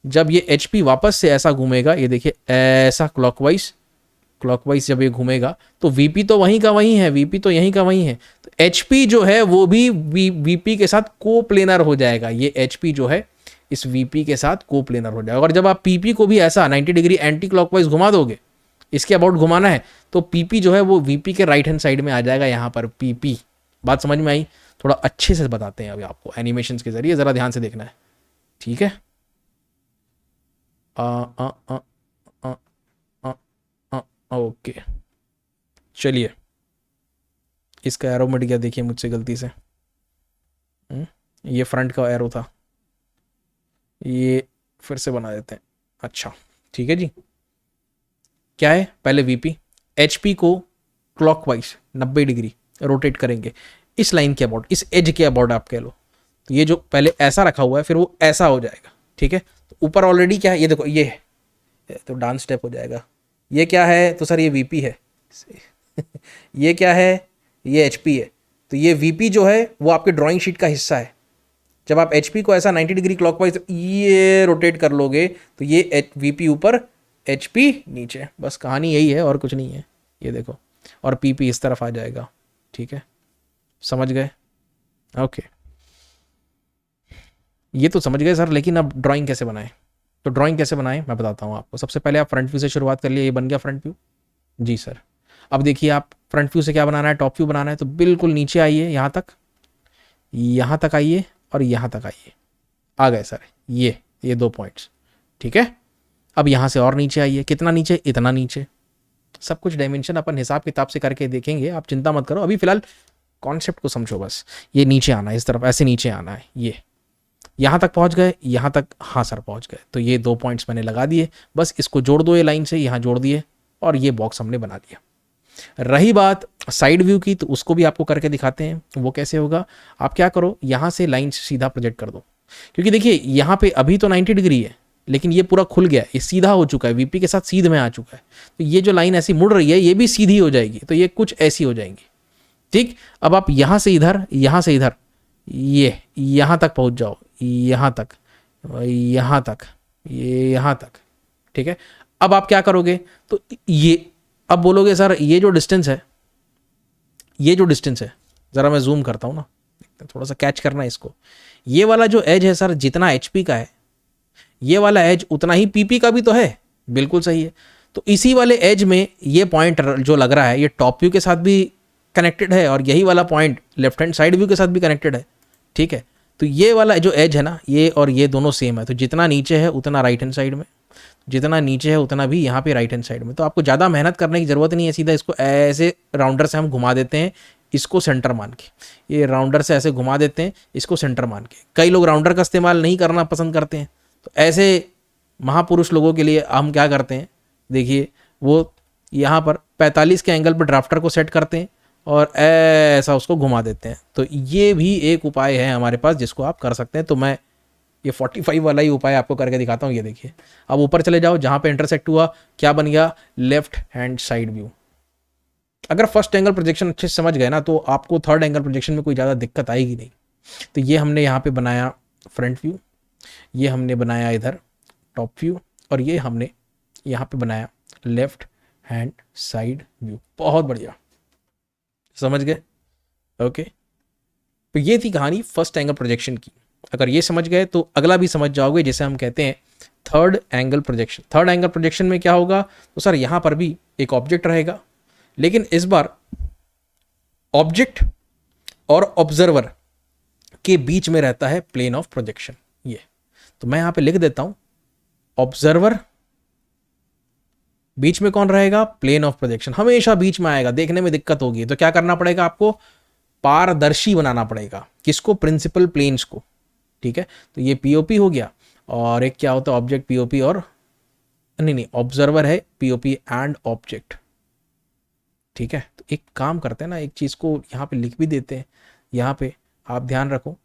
जब ये एचपी वापस से ऐसा घूमेगा, ये देखिए ऐसा क्लॉकवाइज, क्लॉकवाइज जब ये घूमेगा तो वीपी तो वहीं का वहीं है, वीपी तो यहीं का वहीं है। तो एचपी जो है वो भी वीपी के साथ को प्लेनर हो जाएगा। ये एचपी जो है इस वीपी के साथ को प्लेनर हो जाएगा। और जब आप पीपी को भी ऐसा 90 डिग्री एंटी क्लॉकवाइज घुमा दोगे, इसके अबाउट घुमाना है, तो पीपी जो है वो वीपी के राइट हैंड साइड में आ जाएगा, यहाँ पर पीपी। बात समझ में आई? थोड़ा अच्छे से बताते हैं अभी आपको एनिमेशन के जरिए, जरा ध्यान से देखना है। ठीक है। ओके चलिए, इसका एरो मिट गया, देखिए मुझसे गलती से। ये फ्रंट का एरो था, ये फिर से बना देते हैं। अच्छा ठीक है जी। क्या है, पहले वीपी, एचपी को क्लॉकवाइज 90 डिग्री रोटेट करेंगे इस लाइन के अबाउट, इस एज के अबाउट आप कह लो। तो ये जो पहले ऐसा रखा हुआ है फिर वो ऐसा हो जाएगा। ठीक है। तो ऊपर ऑलरेडी क्या है, ये देखो, ये है, तो डांस स्टेप हो जाएगा। ये क्या है, तो सर ये वीपी है। ये क्या है, ये एचपी है। तो ये वीपी जो है वो आपके ड्राइंग शीट का हिस्सा है। जब आप एचपी को ऐसा 90 डिग्री क्लॉकवाइज ये रोटेट कर लोगे तो ये वीपी ऊपर, एचपी नीचे, बस कहानी यही है और कुछ नहीं है। ये देखो, और पीपी इस तरफ आ जाएगा। ठीक है, समझ गए? ओके, ये तो समझ गए सर, लेकिन अब ड्राइंग कैसे बनाएं? तो ड्राइंग कैसे बनाएं मैं बताता हूँ आपको। सबसे पहले आप फ्रंट व्यू से शुरुआत कर लिए, ये बन गया फ्रंट व्यू। जी सर। अब देखिए आप फ्रंट व्यू से क्या बनाना है, टॉप व्यू बनाना है, तो बिल्कुल नीचे आइए, यहाँ तक आइए और यहाँ तक आइए। आ गए सर ये 2 पॉइंट्स। ठीक है। अब यहाँ से और नीचे आइए, कितना नीचे, इतना नीचे। सब कुछ डायमेंशन अपन हिसाब किताब से करके देखेंगे, आप चिंता मत करो, अभी फिलहाल कॉन्सेप्ट को समझो बस। ये नीचे आना है, इस तरफ ऐसे नीचे आना है। ये यहाँ तक पहुँच गए, यहाँ तक, हाँ सर पहुँच गए। तो ये 2 पॉइंट्स मैंने लगा दिए, बस इसको जोड़ दो ये लाइन से, यहाँ जोड़ दिए और ये बॉक्स हमने बना दिया। रही बात साइड व्यू की, तो उसको भी आपको करके दिखाते हैं। वो कैसे होगा, आप क्या करो, यहाँ से लाइन सीधा प्रोजेक्ट कर दो, क्योंकि देखिए यहाँ पे अभी तो 90 डिग्री है, लेकिन ये पूरा खुल गया, ये सीधा हो चुका है, वीपी के साथ सीध में आ चुका है। तो ये जो लाइन ऐसी मुड़ रही है ये भी सीधी हो जाएगी, तो ये कुछ ऐसी हो जाएंगी। ठीक। अब आप यहाँ से इधर, यहाँ से इधर, ये यहाँ तक पहुँच जाओ, यहाँ तक, यहाँ तक, ये यहाँ तक। ठीक है। अब आप क्या करोगे, तो ये अब बोलोगे सर ये जो डिस्टेंस है ये जो डिस्टेंस है, ज़रा मैं जूम करता हूँ ना, थोड़ा सा कैच करना है इसको। ये वाला जो एज है सर, जितना HP का है ये वाला एज उतना ही PP का भी तो है, बिल्कुल सही है। तो इसी वाले एज में ये पॉइंट जो लग रहा है ये टॉप व्यू के साथ भी कनेक्टेड है और यही वाला point left hand side view के साथ भी कनेक्टेड है, ठीक है। तो ये वाला जो एज है ना, ये और ये दोनों सेम है, तो जितना नीचे है उतना राइट हैंड साइड में, जितना नीचे है उतना भी यहाँ पे राइट हैंड साइड में। तो आपको ज़्यादा मेहनत करने की ज़रूरत नहीं है, सीधा इसको ऐसे राउंडर से हम घुमा देते हैं, इसको सेंटर मान के, ये राउंडर से ऐसे घुमा देते हैं, इसको सेंटर मान के। कई लोग राउंडर का इस्तेमाल नहीं करना पसंद करते हैं, तो ऐसे महापुरुष लोगों के लिए हम क्या करते हैं, देखिए वो यहाँ पर 45 के एंगल पर ड्राफ्टर को सेट करते हैं और ऐसा उसको घुमा देते हैं। तो ये भी एक उपाय है हमारे पास जिसको आप कर सकते हैं। तो मैं ये 45 वाला ही उपाय आपको करके दिखाता हूँ। ये देखिए, अब ऊपर चले जाओ, जहाँ पे इंटरसेक्ट हुआ क्या बन गया, लेफ्ट हैंड साइड व्यू। अगर फर्स्ट एंगल प्रोजेक्शन अच्छे से समझ गए ना तो आपको थर्ड एंगल प्रोजेक्शन में कोई ज़्यादा दिक्कत आएगी नहीं। तो ये हमने यहाँ पे बनाया फ्रंट व्यू, ये हमने बनाया इधर टॉप व्यू, और ये हमने यहाँ पे बनाया लेफ्ट हैंड साइड व्यू। बहुत बढ़िया, समझ गए? ओके, तो ये थी कहानी फर्स्ट एंगल प्रोजेक्शन की। अगर ये समझ गए तो अगला भी समझ जाओगे, जिसे हम कहते हैं third angle projection. Third angle projection में क्या होगा, तो सर यहाँ पर भी एक ऑब्जेक्ट रहेगा, लेकिन इस बार ऑब्जेक्ट और ऑब्जर्वर के बीच में रहता है प्लेन ऑफ प्रोजेक्शन। ये तो मैं यहाँ पे लिख देता हूं, ऑब्जर्वर बीच में कौन रहेगा, प्लेन ऑफ प्रोजेक्शन हमेशा बीच में आएगा, देखने में दिक्कत होगी। तो क्या करना पड़ेगा आपको, पारदर्शी बनाना पड़ेगा, किसको, प्रिंसिपल प्लेन्स को, ठीक है। तो ये POP हो गया, और एक क्या होता है ऑब्जेक्ट POP, और नहीं ऑब्जर्वर है POP एंड ऑब्जेक्ट, ठीक है। तो एक काम करते हैं ना, एक चीज़ को यहाँ पे लिख भी देते हैं, यहाँ पे आप ध्यान रखो,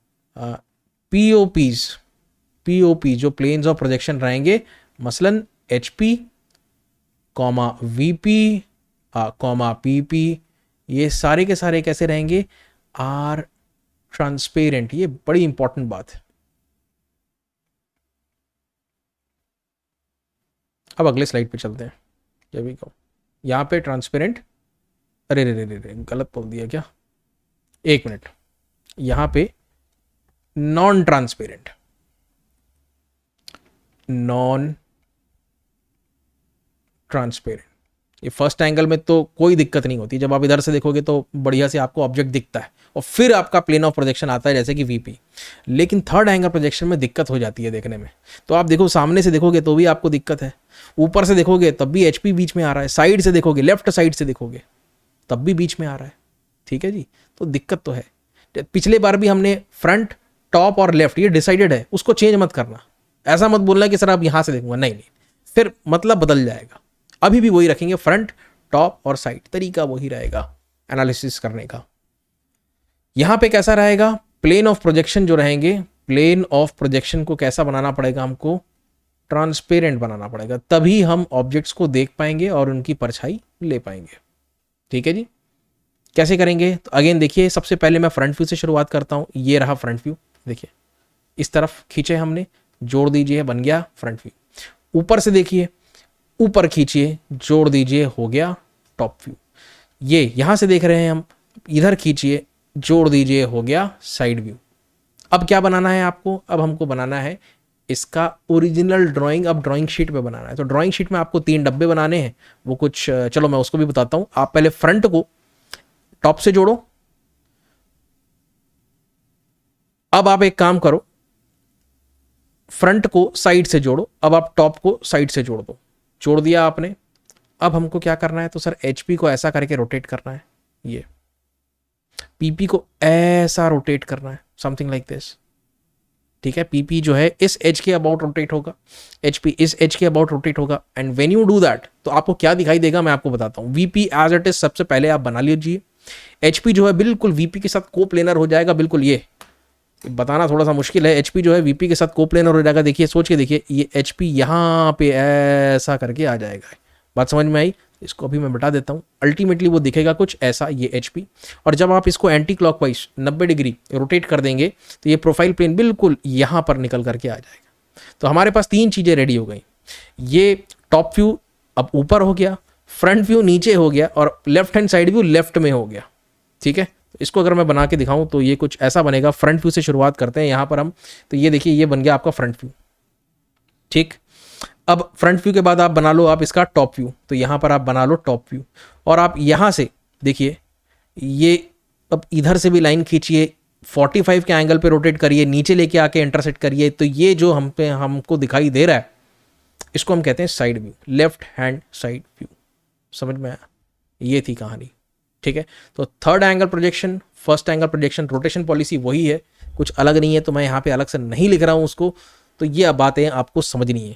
POP जो प्लेन्स ऑफ प्रोजेक्शन रहेंगे, मसलन HP comma VP comma PP, ये सारे के सारे कैसे रहेंगे, आर ट्रांसपेरेंट। ये बड़ी इंपॉर्टेंट बात है। अब अगले स्लाइड पे चलते हैं। जब भी कहो यहाँ पे ट्रांसपेरेंट, अरे रे रे रे रे गलत बोल दिया क्या, एक मिनट, यहाँ पे नॉन ट्रांसपेरेंट, नॉन ट्रांसपेरेंट। ये फर्स्ट एंगल में तो कोई दिक्कत नहीं होती, जब आप इधर से देखोगे तो बढ़िया से आपको ऑब्जेक्ट दिखता है और फिर आपका प्लेन ऑफ प्रोजेक्शन आता है जैसे कि VP। लेकिन थर्ड एंगल प्रोजेक्शन में दिक्कत हो जाती है देखने में। तो आप देखो, सामने से देखोगे तो भी आपको दिक्कत है, ऊपर से देखोगे तब भी HP बीच में आ रहा है, साइड से देखोगे, लेफ्ट साइड से देखोगे तब भी बीच में आ रहा है, ठीक है जी। तो दिक्कत तो है। पिछले बार भी हमने फ्रंट, टॉप और लेफ्ट ये डिसाइडेड है, उसको चेंज मत करना। ऐसा मत बोलना कि सर आप यहाँ से देखूंगा, नहीं, फिर मतलब बदल जाएगा। अभी भी वही रखेंगे, फ्रंट, टॉप और साइड, तरीका वही रहेगा एनालिसिस करने का। यहां पे कैसा रहेगा, प्लेन ऑफ प्रोजेक्शन जो रहेंगे, प्लेन ऑफ प्रोजेक्शन को कैसा बनाना पड़ेगा, हमको ट्रांसपेरेंट बनाना पड़ेगा, तभी हम ऑब्जेक्ट्स को देख पाएंगे और उनकी परछाई ले पाएंगे, ठीक है जी। कैसे करेंगे, तो अगेन देखिए, सबसे पहले मैं फ्रंट व्यू से शुरुआत करता हूं। ये रहा फ्रंट व्यू, देखिए इस तरफ खींचे हमने, जोड़ दीजिए, बन गया फ्रंट व्यू। ऊपर से देखिए, ऊपर खींचिए, जोड़ दीजिए, हो गया टॉप व्यू। ये यहां से देख रहे हैं हम, इधर खींचिए, जोड़ दीजिए, हो गया साइड व्यू। अब क्या बनाना है आपको, अब हमको बनाना है इसका ओरिजिनल ड्राइंग। अब ड्राइंग शीट पे बनाना है, तो ड्राइंग शीट में आपको 3 डब्बे बनाने हैं। वो कुछ, चलो मैं उसको भी बताता हूं। आप पहले फ्रंट को टॉप से जोड़ो। अब आप एक काम करो, फ्रंट को साइड से जोड़ो। अब आप टॉप को साइड से जोड़ दो। जोड़ दिया आपने। अब हमको क्या करना है, तो सर HP को ऐसा करके रोटेट करना है, ये PP को ऐसा रोटेट करना है, समथिंग लाइक दिस, ठीक है। PP जो है इस एज के अबाउट रोटेट होगा, HP इस एज के अबाउट रोटेट होगा। And when you do that, तो आपको क्या दिखाई देगा मैं आपको बताता हूं। VP एज इट इज सबसे पहले आप बना लीजिए। HP जो है बिल्कुल VP के साथ कोप्लेनर हो जाएगा, बिल्कुल। ये बताना थोड़ा सा मुश्किल है, HP जो है VP के साथ कोप्लेनर हो जाएगा। देखिए, सोच के देखिए, ये HP यहाँ पे ऐसा करके आ जाएगा। बात समझ में आई? इसको अभी मैं बता देता हूँ। अल्टीमेटली वो दिखेगा कुछ ऐसा, ये HP। और जब आप इसको एंटी क्लॉकवाइज 90 डिग्री रोटेट कर देंगे तो ये प्रोफाइल प्लेन बिल्कुल यहाँ पर निकल करके आ जाएगा। तो हमारे पास 3 चीज़ें रेडी हो गई। ये टॉप व्यू अब ऊपर हो गया, फ्रंट व्यू नीचे हो गया, और left hand side view left में हो गया, ठीक है, इसको अगर मैं बना के दिखाऊं तो ये कुछ ऐसा बनेगा। फ्रंट व्यू से शुरुआत करते हैं यहाँ पर हम, तो ये देखिए ये बन गया आपका फ्रंट व्यू। ठीक, अब फ्रंट व्यू के बाद आप बना लो आप इसका टॉप व्यू, तो यहाँ पर आप बना लो टॉप व्यू, और आप यहाँ से देखिए ये अब इधर से भी लाइन खींचिए, 45 के एंगल पे रोटेट करिए, नीचे लेके आके इंटरसेक्ट करिए, तो ये जो हम पे हमको दिखाई दे रहा है इसको हम कहते हैं side view, left hand side view. समझ में आया? ये थी कहानी। ठीक है, तो third angle projection, first angle projection, rotation policy वही है, कुछ अलग नहीं है, तो मैं यहाँ पे अलग से नहीं लिख रहा हूँ उसको। तो ये अब बातें आपको समझनी है।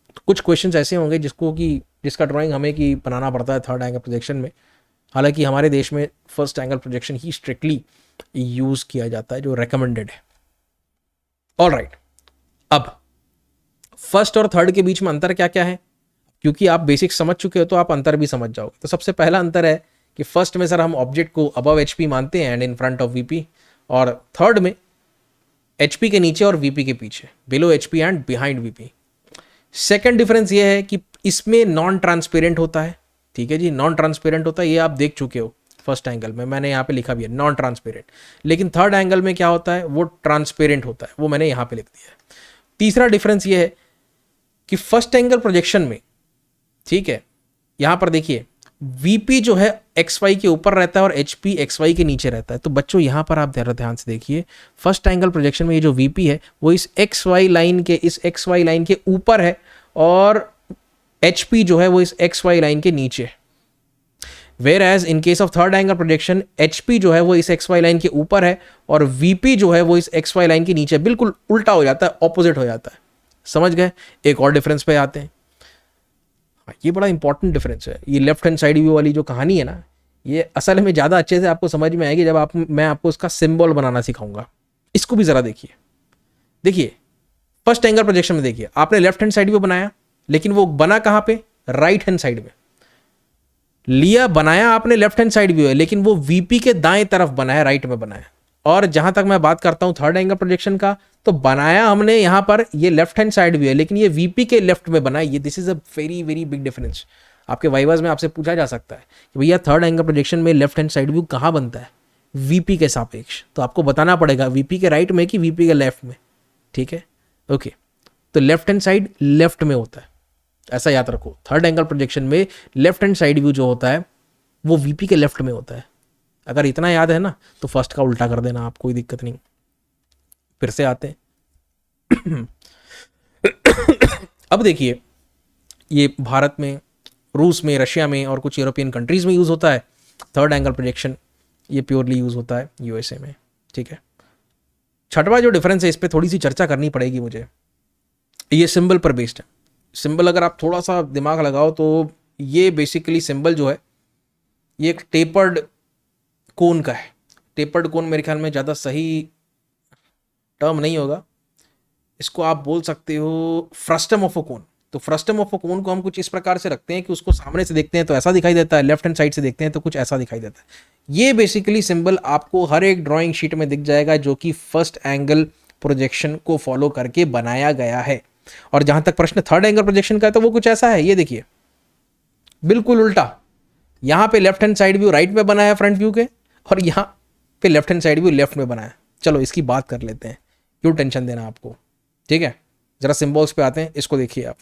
तो कुछ क्वेश्चंस ऐसे होंगे जिसका ड्राइंग हमें कि बनाना पड़ता है थर्ड एंगल प्रोजेक्शन में, हालांकि हमारे देश में फर्स्ट एंगल प्रोजेक्शन ही स्ट्रिक्टली यूज किया जाता है, जो रेकमेंडेड है। ऑल राइट, अब फर्स्ट और थर्ड के बीच में अंतर क्या क्या है, क्योंकि आप बेसिक समझ चुके हो तो आप अंतर भी समझ जाओगे। तो सबसे पहला अंतर है कि फर्स्ट में सर हम ऑब्जेक्ट को अबव एचपी मानते हैं and in front of VP, और थर्ड में एचपी के नीचे और वीपी के पीछे, below HP and behind VP. Second difference ये है कि इसमें नॉन ट्रांसपेरेंट होता है। ठीक है जी, नॉन ट्रांसपेरेंट होता है, ये आप देख चुके हो फर्स्ट एंगल में, मैंने यहाँ पे लिखा भी है नॉन ट्रांसपेरेंट। लेकिन थर्ड एंगल में क्या होता है, वो ट्रांसपेरेंट होता है, वो मैंने यहाँ पे लिख दिया है। तीसरा डिफरेंस ये है कि फर्स्ट एंगल प्रोजेक्शन में, ठीक है, यहां पर देखिए वीपी जो है एक्स वाई के ऊपर रहता है और एचपी एक्स वाई के नीचे रहता है। तो बच्चों यहां पर आप ध्यान से देखिए, फर्स्ट एंगल प्रोजेक्शन में ये जो वीपी है वो इस एक्स वाई लाइन के ऊपर है, और एचपी जो है वो इस एक्स वाई लाइन के नीचे है। Whereas in case of third angle projection, HP जो है वो इस एक्स वाई लाइन के ऊपर है और वीपी जो है वो इस एक्स वाई लाइन के नीचे, बिल्कुल उल्टा हो जाता है, ऑपोजिट हो जाता है। समझ गए? एक और डिफरेंस पे आते हैं, ये बड़ा इंपॉर्टेंट डिफरेंस है। ये लेफ्ट हैंड साइड व्यू वाली जो कहानी है ना, ये असल में ज़्यादा अच्छे से आपको समझ में आएगी जब मैं आपको इसका सिंबल बनाना सिखाऊंगा। इसको भी ज़रा देखिए। देखिए फर्स्ट एंगल प्रोजेक्शन में देखिए, आपने लेफ्ट हैंड साइड व्यू बनाया, लेकिन वो बना कहाँ पे, राइट हैंड साइड में लिया, बनाया आपने लेफ्ट हैंड साइड व्यू है, लेकिन वो वीपी के दाएं तरफ बनाया, राइट में बनाया। और जहां तक मैं बात करता हूं थर्ड एंगल प्रोजेक्शन का, तो बनाया हमने यहां पर ये लेफ्ट हैंड साइड व्यू है, लेकिन ये वीपी के लेफ्ट में बनाया। ये this is a very very big difference. आपके वाइवाज में आपसे पूछा जा सकता है कि भैया थर्ड एंगल प्रोजेक्शन में लेफ्ट हैंड साइड व्यू कहां बनता है, वीपी के सापेक्ष। तो आपको बताना पड़ेगा वीपी के राइट में कि वीपी के लेफ्ट में। ठीक है, ओके। तो लेफ्ट हैंड साइड लेफ्ट में होता है, ऐसा याद रखो। थर्ड एंगल प्रोजेक्शन में लेफ्ट हैंड साइड व्यू जो होता है वो वीपी के लेफ्ट में होता है। अगर इतना याद है ना तो फर्स्ट का उल्टा कर देना, आप कोई दिक्कत नहीं। फिर से आते हैं अब देखिए, ये भारत में, रूस में, रशिया में और कुछ यूरोपियन कंट्रीज में यूज होता है थर्ड एंगल प्रोजेक्शन। ये प्योरली यूज होता है यूएसए में। ठीक है, छठवां जो डिफरेंस है इस पर थोड़ी सी चर्चा करनी पड़ेगी मुझे। ये सिंबल पर बेस्ड है। सिंबल अगर आप थोड़ा सा दिमाग लगाओ तो ये बेसिकली सिंबल जो है ये एक टेपर्ड कोन का है। टेपर्ड कोन मेरे ख्याल में ज़्यादा सही टर्म नहीं होगा, इसको आप बोल सकते हो फ्रस्टम ऑफ अ कोन। तो फ्रस्टम ऑफ अ कोन को हम कुछ इस प्रकार से रखते हैं कि उसको सामने से देखते हैं तो ऐसा दिखाई देता है, लेफ्ट हैंड साइड से देखते हैं तो कुछ ऐसा दिखाई देता है। ये बेसिकली सिंबल आपको हर एक ड्राइंग शीट में दिख जाएगा जो कि फर्स्ट एंगल प्रोजेक्शन को फॉलो करके बनाया गया है। और जहां तक प्रश्न थर्ड एंगल प्रोजेक्शन का है तो वो कुछ ऐसा है, ये देखिए बिल्कुल उल्टा। यहां पे left hand side view right में बनाया फ्रंट व्यू के, और यहां पे left hand side view left में बनाया। चलो इसकी बात कर लेते हैं, क्यों टेंशन देना आपको। ठीक है, जरा सिंबल्स पे आते हैं। इसको देखिए आप,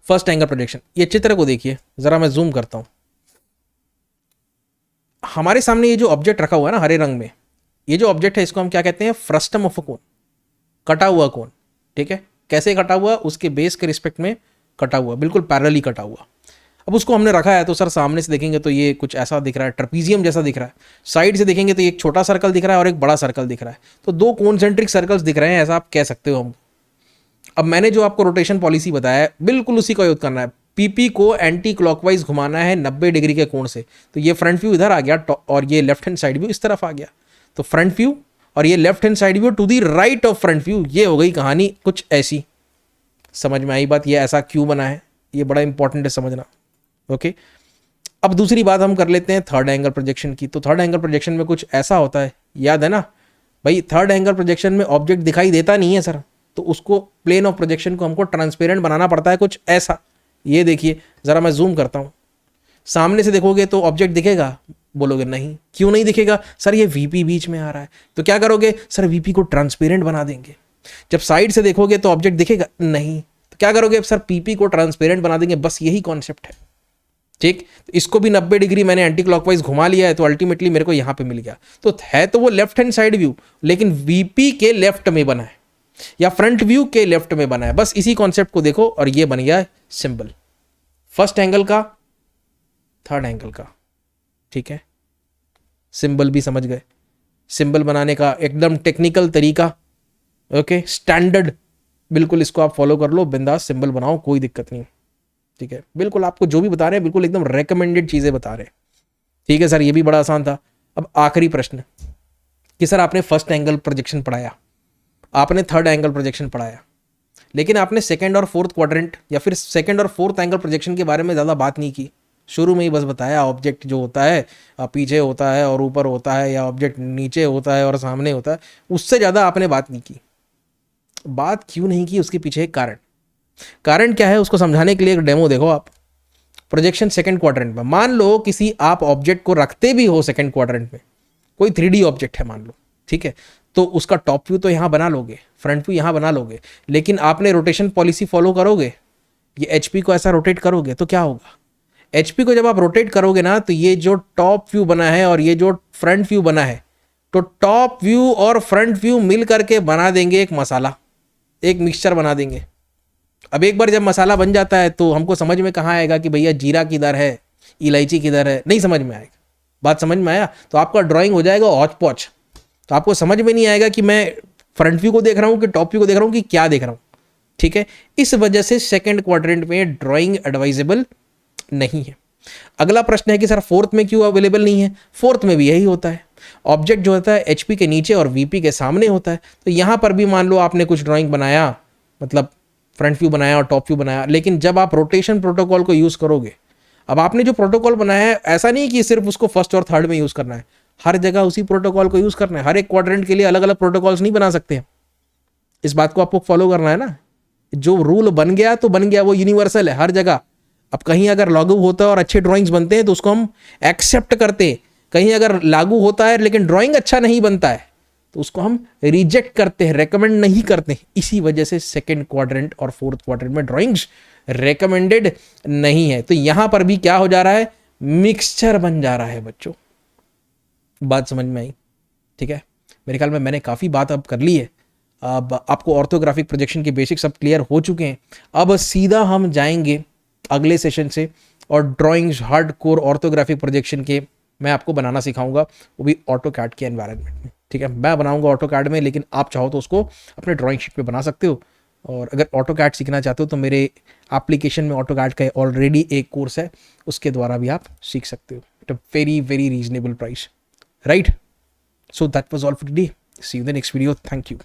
फर्स्ट एंगल प्रोजेक्शन, ये चित्र को देखिए जरा, मैं जूम करता हूं। हमारे सामने ये जो ऑब्जेक्ट रखा हुआ है ना हरे रंग में, ये जो ऑब्जेक्ट है इसको हम क्या कहते हैं, फ्रस्टम ऑफ अ कोन, कटा हुआ कोन। ठीक है, कैसे कटा हुआ, उसके बेस के रिस्पेक्ट में कटा हुआ, बिल्कुल पैरेलली कटा हुआ। अब उसको हमने रखा है तो सर सामने से देखेंगे तो ये कुछ ऐसा दिख रहा है, ट्रपीजियम जैसा दिख रहा है। साइड से देखेंगे तो एक छोटा सर्कल दिख रहा है और एक बड़ा सर्कल दिख रहा है। तो दो कॉन्सेंट्रिक सर्कल्स दिख रहे हैं, ऐसा आप कह सकते हो हम। अब मैंने जो आपको रोटेशन पॉलिसी बताया है बिल्कुल उसी का यूज करना है। पीपी को एंटी क्लॉकवाइज घुमाना है 90 डिग्री के कोण से। तो ये फ्रंट व्यू इधर आ गया और ये लेफ्ट हैंड साइड व्यू इस तरफ आ गया। तो फ्रंट व्यू और ये left hand side view to the right of front view, ये हो गई कहानी कुछ ऐसी। समझ में आई बात, ये ऐसा क्यों बना है, ये बड़ा इंपॉर्टेंट है समझना। ओके, अब दूसरी बात हम कर लेते हैं थर्ड एंगल प्रोजेक्शन की। तो थर्ड एंगल प्रोजेक्शन में कुछ ऐसा होता है, याद है ना भाई, थर्ड एंगल प्रोजेक्शन में ऑब्जेक्ट दिखाई देता नहीं है सर, तो उसको प्लेन ऑफ प्रोजेक्शन को हमको ट्रांसपेरेंट बनाना पड़ता है कुछ ऐसा। ये देखिए जरा, मैं जूम करता हूँ, सामने से देखोगे तो ऑब्जेक्ट दिखेगा, बोलोगे नहीं। क्यों नहीं दिखेगा? सर ये वीपी बीच में आ रहा है। तो क्या करोगे? सर वीपी को ट्रांसपेरेंट बना देंगे। जब साइड से देखोगे तो ऑब्जेक्ट दिखेगा नहीं। तो क्या करोगे? सर पीपी को ट्रांसपेरेंट बना देंगे। बस यही कॉन्सेप्ट है, ठीक। इसको भी 90 डिग्री मैंने एंटी क्लॉकवाइज घुमा लिया है, तो अल्टीमेटली मेरे को यहां पे मिल गया। तो है तो वो लेफ्ट हैंड साइड व्यू, लेकिन वीपी के लेफ्ट में बना है या फ्रंट व्यू के लेफ्ट में बना है। बस इसी कॉन्सेप्ट को देखो और ये बन गया सिंबल, फर्स्ट एंगल का, थर्ड एंगल का, ठीक है। सिंबल भी समझ गए। सिंबल बनाने का एकदम टेक्निकल तरीका, ओके, स्टैंडर्ड, बिल्कुल इसको आप फॉलो कर लो, बिंदास सिंबल बनाओ, कोई दिक्कत नहीं, ठीक है। बिल्कुल आपको जो भी बता रहे हैं बिल्कुल एकदम रेकमेंडेड चीजें बता रहे हैं, ठीक है सर। ये भी बड़ा आसान था। अब आखिरी प्रश्न कि सर आपने फर्स्ट एंगल प्रोजेक्शन पढ़ाया, आपने थर्ड एंगल प्रोजेक्शन पढ़ाया, लेकिन आपने सेकंड और फोर्थ क्वाड्रेंट या फिर सेकंड और फोर्थ एंगल प्रोजेक्शन के बारे में ज़्यादा बात नहीं की। शुरू में ही बस बताया ऑब्जेक्ट जो होता है पीछे होता है और ऊपर होता है, या ऑब्जेक्ट नीचे होता है और सामने होता है, उससे ज़्यादा आपने बात नहीं की। बात क्यों नहीं की? उसके पीछे एक कारण क्या है उसको समझाने के लिए एक डेमो देखो आप। प्रोजेक्शन सेकंड क्वाड्रेंट में, मान लो किसी आप ऑब्जेक्ट को रखते भी हो सेकंड क्वाड्रेंट में, कोई 3D ऑब्जेक्ट है मान लो, ठीक है, तो उसका टॉप व्यू तो यहाँ बना लोगे, फ्रंट व्यू यहाँ बना लोगे, लेकिन आपने रोटेशन पॉलिसी फॉलो करोगे, ये एचपी को ऐसा रोटेट करोगे तो क्या होगा? एचपी को जब आप रोटेट करोगे ना, तो ये जो टॉप व्यू बना है और ये जो फ्रंट व्यू बना है, तो टॉप व्यू और फ्रंट व्यू मिल करके बना देंगे एक मसाला, एक मिक्सचर बना देंगे। अब एक बार जब मसाला बन जाता है तो हमको समझ में कहाँ आएगा कि भैया जीरा किधर है, इलायची किधर है, नहीं समझ में आएगा। बात समझ में आया? तो आपका ड्राइंग हो जाएगा हौच पौच, तो आपको समझ में नहीं आएगा कि मैं फ्रंट व्यू को देख रहा हूँ कि टॉप व्यू को देख रहा हूँ कि क्या देख रहा हूँ, ठीक है। इस वजह से सेकंड क्वाड्रेंट में ड्राइंग एडवाइजेबल नहीं है। अगला प्रश्न है कि सर फोर्थ में क्यों अवेलेबल नहीं है? फोर्थ में भी यही होता है, ऑब्जेक्ट जो होता है एचपी के नीचे और वीपी के सामने होता है। तो यहाँ पर भी मान लो आपने कुछ ड्राइंग बनाया, मतलब फ्रंट व्यू बनाया और टॉप व्यू बनाया, लेकिन जब आप रोटेशन प्रोटोकॉल को यूज़ करोगे, अब आपने जो प्रोटोकॉल बनाया है ऐसा नहीं कि सिर्फ उसको फर्स्ट और थर्ड में यूज़ करना है, हर जगह उसी प्रोटोकॉल को यूज़ करना है। हर एक क्वाड्रेंट के लिए अलग अलग प्रोटोकॉल्स नहीं बना सकते हैं। इस बात को आपको फॉलो करना है ना। जो रूल बन गया तो बन गया, वो यूनिवर्सल है हर जगह। अब कहीं अगर लागू होता है और अच्छे ड्राइंग्स बनते हैं तो उसको हम एक्सेप्ट करते हैं, कहीं अगर लागू होता है लेकिन ड्राइंग अच्छा नहीं बनता है तो उसको हम रिजेक्ट करते हैं, रेकमेंड नहीं करते हैं। इसी वजह से सेकंड क्वाड्रेंट और फोर्थ क्वाड्रेंट में ड्राइंग्स रेकमेंडेड नहीं है। तो यहां पर भी क्या हो जा रहा है? मिक्सचर बन जा रहा है बच्चों। बात समझ में आई? ठीक है, मेरे ख्याल में मैंने काफ़ी बात अब कर ली है। अब आपको ऑर्थोग्राफिक प्रोजेक्शन के बेसिक्स सब क्लियर हो चुके हैं। अब सीधा हम जाएंगे अगले सेशन से और drawings hard core orthographic projection के मैं आपको बनाना सिखाऊंगा, वो भी ऑटोकैड के एनवायरनमेंट में, ठीक है। मैं बनाऊंगा ऑटोकैड में, लेकिन आप चाहो तो उसको अपने ड्राइंग शीट पे बना सकते हो। और अगर ऑटोकैड सीखना चाहते हो तो मेरे एप्लीकेशन में ऑटोकैड का ऑलरेडी एक कोर्स है, उसके द्वारा भी आप सीख सकते हो at a very very reasonable price, right? So that was all for today. See you in the next video. Thank you.